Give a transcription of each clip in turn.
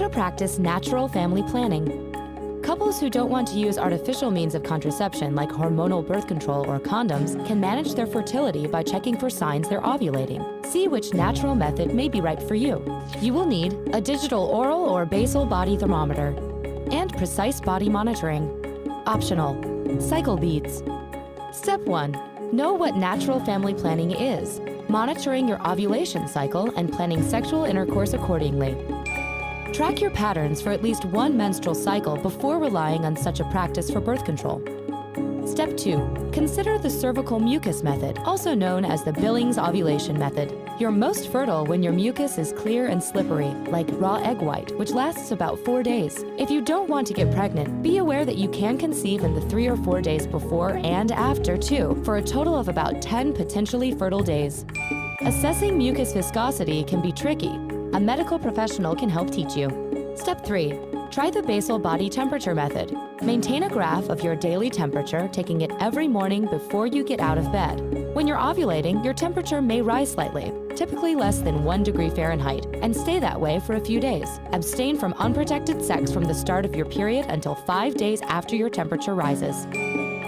to practice natural family planning. Couples who don't want to use artificial means of contraception like hormonal birth control or condoms can manage their fertility by checking for signs they're ovulating. See which natural method may be right for you. You will need a digital oral or basal body thermometer and precise body monitoring. Optional, cycle beads. Step 1. Know what natural family planning is, monitoring your ovulation cycle and planning sexual intercourse accordingly. Track your patterns for at least one menstrual cycle before relying on such a practice for birth control. Step 2. Consider the cervical mucus method, also known as the Billings ovulation method. You're most fertile when your mucus is clear and slippery, like raw egg white, which lasts about 4 days. If you don't want to get pregnant, be aware that you can conceive in the 3 or 4 days before and after too, for a total of about 10 potentially fertile days. Assessing mucus viscosity can be tricky. A medical professional can help teach you. Step 3. Try the basal body temperature method. Maintain a graph of your daily temperature, taking it every morning before you get out of bed. When you're ovulating, your temperature may rise slightly, typically less than 1 degree Fahrenheit, and stay that way for a few days. Abstain from unprotected sex from the start of your period until 5 days after your temperature rises.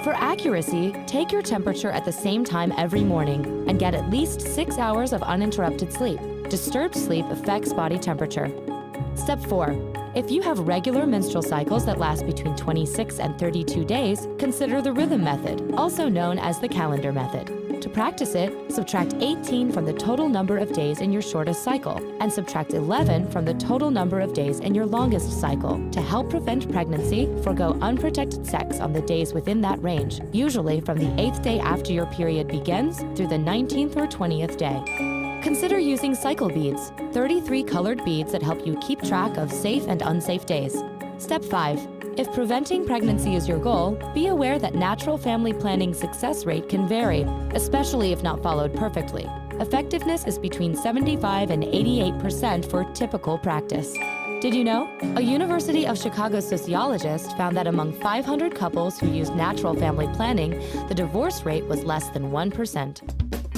For accuracy, take your temperature at the same time every morning and get at least 6 hours of uninterrupted sleep. Disturbed sleep affects body temperature. Step 4. If you have regular menstrual cycles that last between 26 and 32 days, consider the rhythm method, also known as the calendar method. To practice it, subtract 18 from the total number of days in your shortest cycle and subtract 11 from the total number of days in your longest cycle. To help prevent pregnancy, forgo unprotected sex on the days within that range, usually from the 8th day after your period begins through the 19th or 20th day. Consider using cycle beads, 33 colored beads that help you keep track of safe and unsafe days. Step 5. If preventing pregnancy is your goal, be aware that natural family planning success rate can vary, especially if not followed perfectly. Effectiveness is between 75 and 88% for typical practice. Did you know? A University of Chicago sociologist found that among 500 couples who used natural family planning, the divorce rate was less than 1%.